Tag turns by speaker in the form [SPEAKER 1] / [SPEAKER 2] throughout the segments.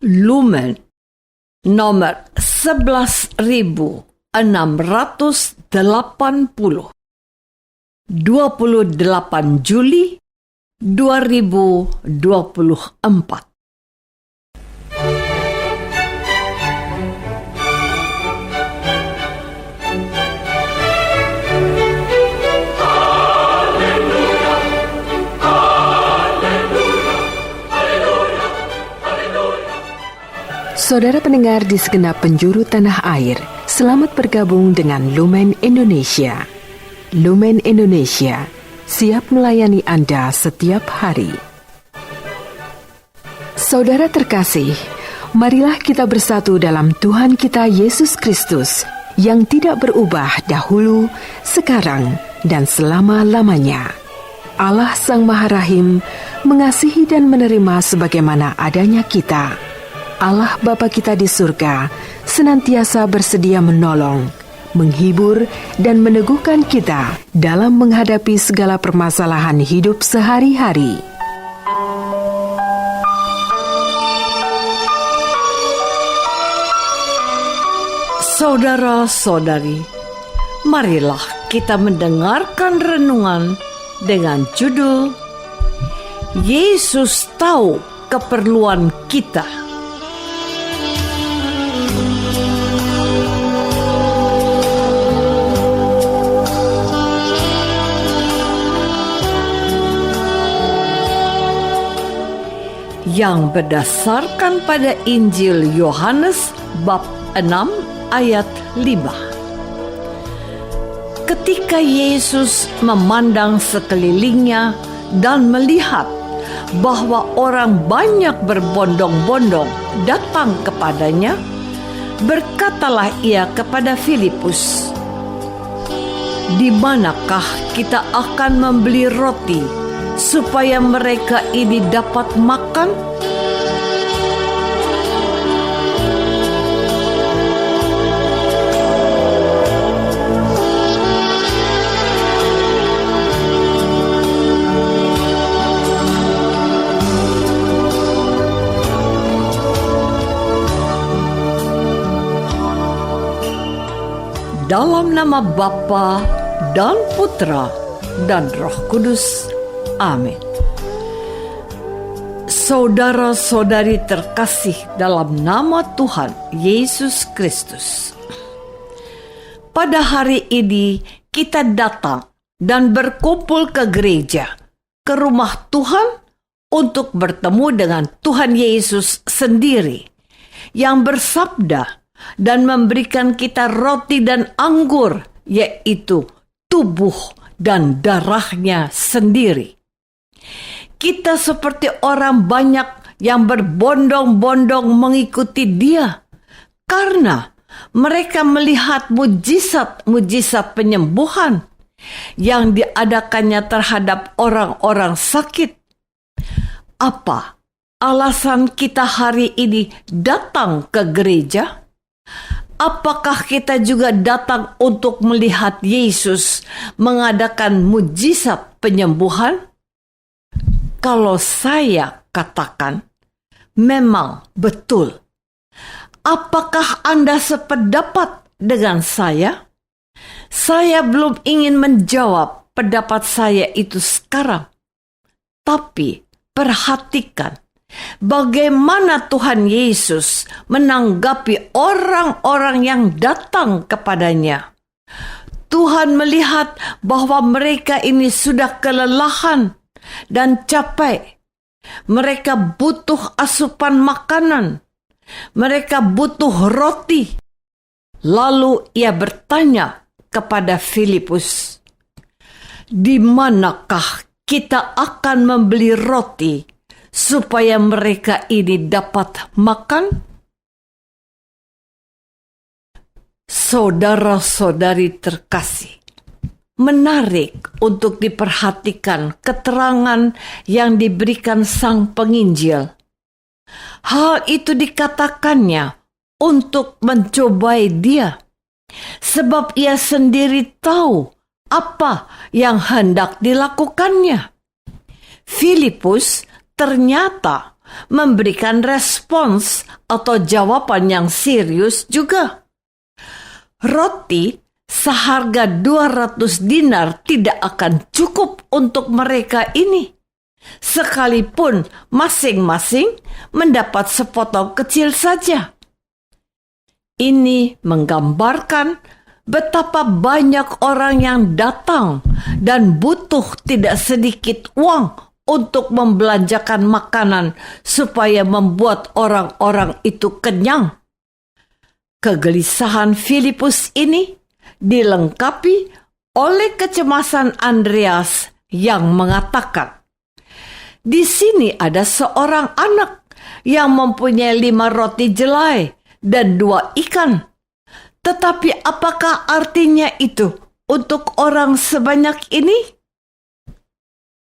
[SPEAKER 1] Lumen nomor 11.680, 28 Juli 2024.
[SPEAKER 2] Saudara pendengar di segenap penjuru tanah air, selamat bergabung dengan Lumen Indonesia. Lumen Indonesia, siap melayani Anda setiap hari. Saudara terkasih, marilah kita bersatu dalam Tuhan kita Yesus Kristus yang tidak berubah dahulu, sekarang, dan selama-lamanya. Allah Sang Maha Rahim mengasihi dan menerima sebagaimana adanya kita. Allah Bapa kita di surga senantiasa bersedia menolong, menghibur, dan meneguhkan kita dalam menghadapi segala permasalahan hidup sehari-hari.
[SPEAKER 1] Saudara-saudari, marilah kita mendengarkan renungan dengan judul Yesus Tahu Keperluan Kita. Yang berdasarkan pada Injil Yohanes bab 6 ayat 5. Ketika Yesus memandang sekelilingnya dan melihat bahwa orang banyak berbondong-bondong datang kepadanya, berkatalah ia kepada Filipus, "Di manakah kita akan membeli roti supaya mereka ini dapat makan?" Dalam nama Bapa dan Putra dan Roh Kudus. Amin. Saudara-saudari terkasih dalam nama Tuhan Yesus Kristus, pada hari ini kita datang dan berkumpul ke gereja, ke rumah Tuhan untuk bertemu dengan Tuhan Yesus sendiri yang bersabda dan memberikan kita roti dan anggur, yaitu tubuh dan darahnya sendiri. Kita seperti orang banyak yang berbondong-bondong mengikuti Dia karena mereka melihat mujizat-mujizat penyembuhan yang diadakannya terhadap orang-orang sakit. Apa alasan kita hari ini datang ke gereja? Apakah kita juga datang untuk melihat Yesus mengadakan mujizat penyembuhan? Kalau saya katakan, memang betul. Apakah Anda sependapat dengan saya? Saya belum ingin menjawab pendapat saya itu sekarang. Tapi perhatikan bagaimana Tuhan Yesus menanggapi orang-orang yang datang kepadanya. Tuhan melihat bahwa mereka ini sudah kelelahan dan capek. Mereka butuh asupan makanan. Mereka butuh roti. Lalu ia bertanya kepada Filipus, "Di manakah kita akan membeli roti supaya mereka ini dapat makan?" Saudara-saudari terkasih, menarik untuk diperhatikan keterangan yang diberikan sang penginjil. Hal itu dikatakannya untuk mencobai Dia, sebab ia sendiri tahu apa yang hendak dilakukannya. Filipus ternyata memberikan respons atau jawaban yang serius juga. Roti seharga 200 dinar tidak akan cukup untuk mereka ini, sekalipun masing-masing mendapat sepotong kecil saja. Ini menggambarkan betapa banyak orang yang datang dan butuh tidak sedikit uang untuk membelanjakan makanan supaya membuat orang-orang itu kenyang. Kegelisahan Filipus ini dilengkapi oleh kecemasan Andreas yang mengatakan, "Di sini ada seorang anak yang mempunyai 5 roti jelai dan 2 ikan. Tetapi apakah artinya itu untuk orang sebanyak ini?"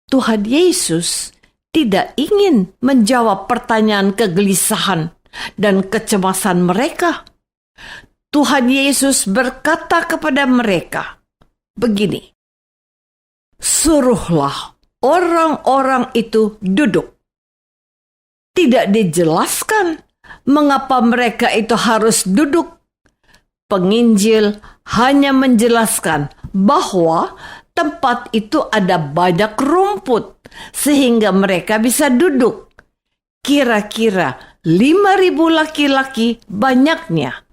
[SPEAKER 1] Tuhan Yesus tidak ingin menjawab pertanyaan kegelisahan dan kecemasan mereka. Tuhan Yesus berkata kepada mereka begini, "Suruhlah orang-orang itu duduk." Tidak dijelaskan mengapa mereka itu harus duduk. Penginjil hanya menjelaskan bahwa tempat itu ada banyak rumput sehingga mereka bisa duduk. Kira-kira 5.000 laki-laki banyaknya,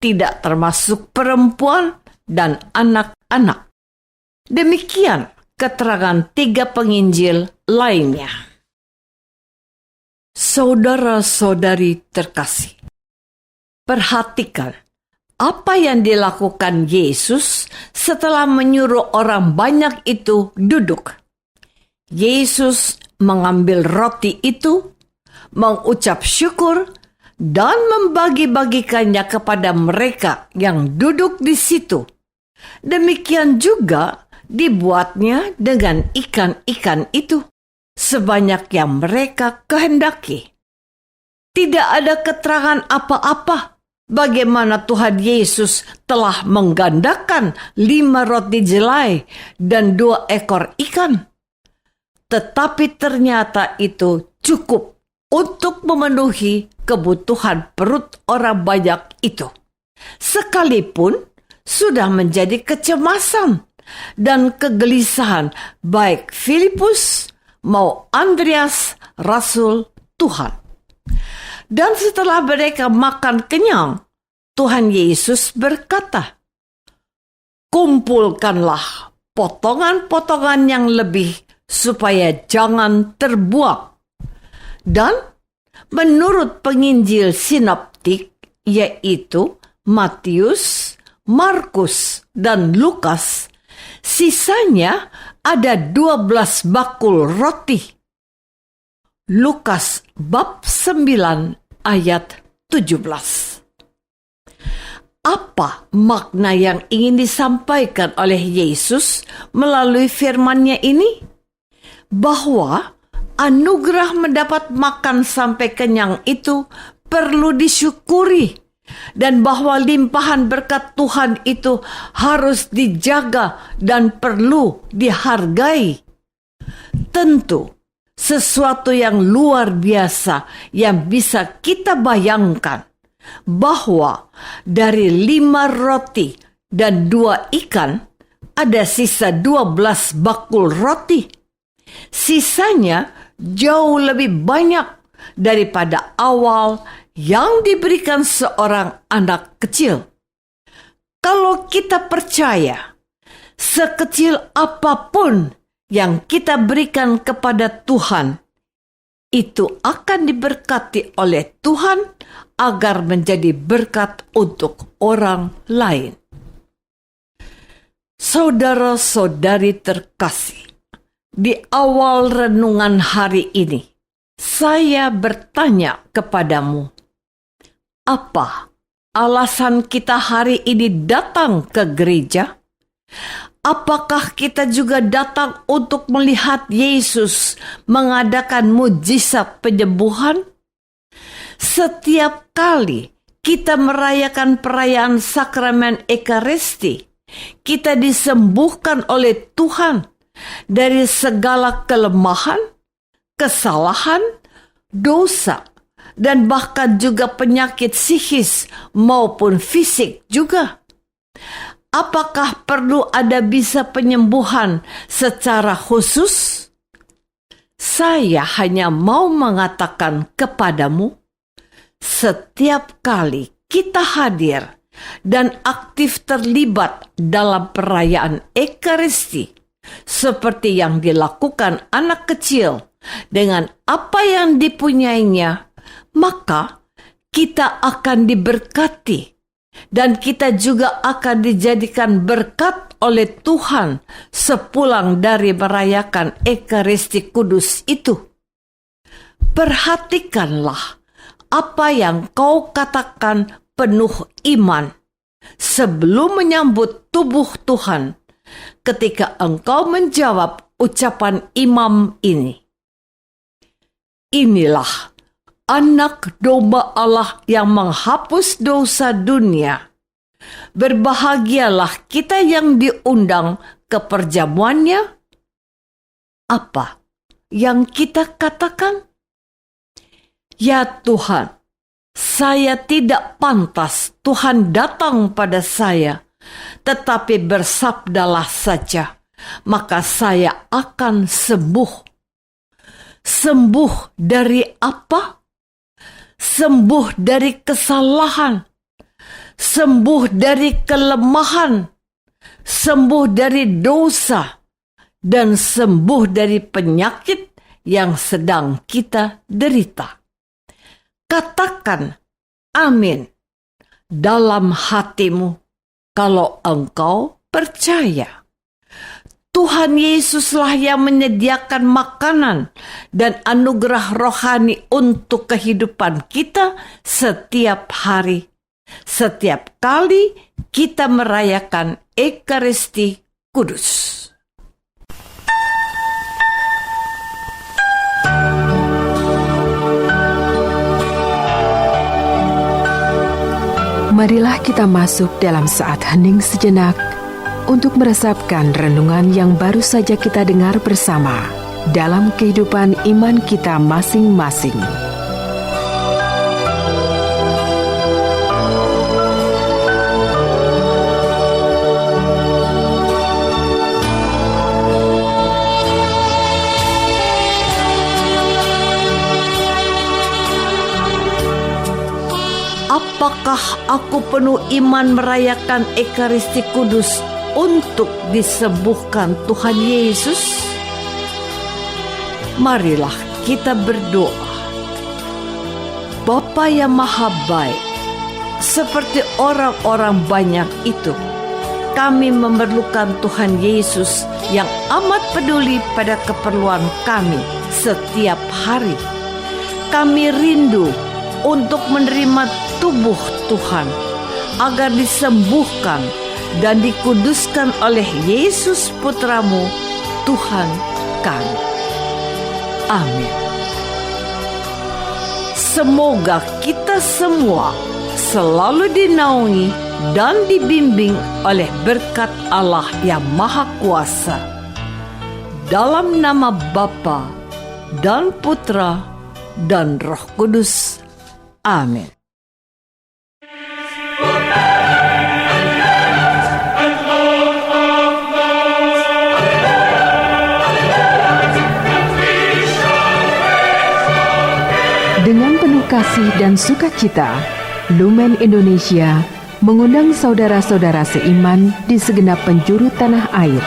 [SPEAKER 1] tidak termasuk perempuan dan anak-anak. Demikian keterangan 3 penginjil lainnya. Saudara-saudari terkasih, perhatikan apa yang dilakukan Yesus setelah menyuruh orang banyak itu duduk. Yesus mengambil roti itu, mengucap syukur, dan membagi-bagikannya kepada mereka yang duduk di situ. Demikian juga dibuatnya dengan ikan-ikan itu, sebanyak yang mereka kehendaki. Tidak ada keterangan apa-apa bagaimana Tuhan Yesus telah menggandakan 5 roti jelai dan 2 ekor ikan. Tetapi ternyata itu cukup untuk memenuhi kebutuhan perut orang banyak itu. Sekalipun sudah menjadi kecemasan dan kegelisahan baik Filipus mau Andreas, Rasul Tuhan. Dan setelah mereka makan kenyang, Tuhan Yesus berkata, "Kumpulkanlah potongan-potongan yang lebih supaya jangan terbuang." Dan menurut penginjil sinoptik, yaitu Matius, Markus, dan Lukas, sisanya ada 12 bakul roti. Lukas bab 9 ayat 17. Apa makna yang ingin disampaikan oleh Yesus melalui firman-Nya ini? Bahwa anugerah mendapat makan sampai kenyang itu perlu disyukuri, dan bahwa limpahan berkat Tuhan itu harus dijaga dan perlu dihargai. Tentu sesuatu yang luar biasa yang bisa kita bayangkan, bahwa dari 5 roti dan 2 ikan ada sisa 12 bakul roti. Sisanya jauh lebih banyak daripada awal yang diberikan seorang anak kecil. Kalau kita percaya, sekecil apapun yang kita berikan kepada Tuhan, itu akan diberkati oleh Tuhan agar menjadi berkat untuk orang lain. Saudara-saudari terkasih, di awal renungan hari ini, saya bertanya kepadamu, apa alasan kita hari ini datang ke gereja? Apakah kita juga datang untuk melihat Yesus mengadakan mujizat penyembuhan? Setiap kali kita merayakan perayaan sakramen Ekaristi, kita disembuhkan oleh Tuhan dari segala kelemahan, kesalahan, dosa, dan bahkan juga penyakit psikis maupun fisik juga. Apakah perlu ada bisa penyembuhan secara khusus? Saya hanya mau mengatakan kepadamu, setiap kali kita hadir dan aktif terlibat dalam perayaan Ekaristi, seperti yang dilakukan anak kecil dengan apa yang dipunyainya, maka kita akan diberkati dan kita juga akan dijadikan berkat oleh Tuhan sepulang dari merayakan Ekaristi Kudus itu. Perhatikanlah apa yang kau katakan penuh iman sebelum menyambut tubuh Tuhan ketika engkau menjawab ucapan imam ini. Inilah anak domba Allah yang menghapus dosa dunia. Berbahagialah kita yang diundang ke perjamuannya. Apa yang kita katakan? Ya Tuhan, saya tidak pantas Tuhan datang pada saya, tetapi bersabdalah saja, maka saya akan sembuh. Sembuh dari apa? Sembuh dari kesalahan, sembuh dari kelemahan, sembuh dari dosa, dan sembuh dari penyakit yang sedang kita derita. Katakan amin dalam hatimu kalau engkau percaya. Tuhan Yesuslah yang menyediakan makanan dan anugerah rohani untuk kehidupan kita setiap hari. Setiap kali kita merayakan Ekaristi Kudus.
[SPEAKER 2] Marilah kita masuk dalam saat hening sejenak untuk meresapkan renungan yang baru saja kita dengar bersama dalam kehidupan iman kita masing-masing.
[SPEAKER 1] Apakah aku penuh iman merayakan Ekaristi Kudus untuk disembuhkan Tuhan Yesus? Marilah kita berdoa. Bapa yang Maha Baik, seperti orang-orang banyak itu, kami memerlukan Tuhan Yesus yang amat peduli pada keperluan kami setiap hari. Kami rindu untuk menerima tubuh Tuhan agar disembuhkan dan dikuduskan oleh Yesus Putramu, Tuhan kami. Amin. Semoga kita semua selalu dinaungi dan dibimbing oleh berkat Allah yang Maha Kuasa. Dalam nama Bapa dan Putra dan Roh Kudus. Amin.
[SPEAKER 2] Dengan penuh kasih dan sukacita, Lumen Indonesia mengundang saudara-saudara seiman di segenap penjuru tanah air.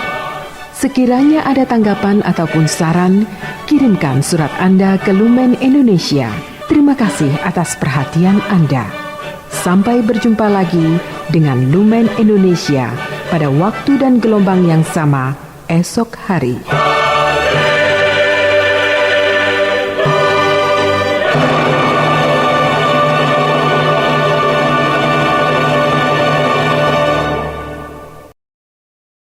[SPEAKER 2] Sekiranya ada tanggapan ataupun saran, kirimkan surat Anda ke Lumen Indonesia. Terima kasih atas perhatian Anda. Sampai berjumpa lagi dengan Lumen Indonesia pada waktu dan gelombang yang sama esok hari.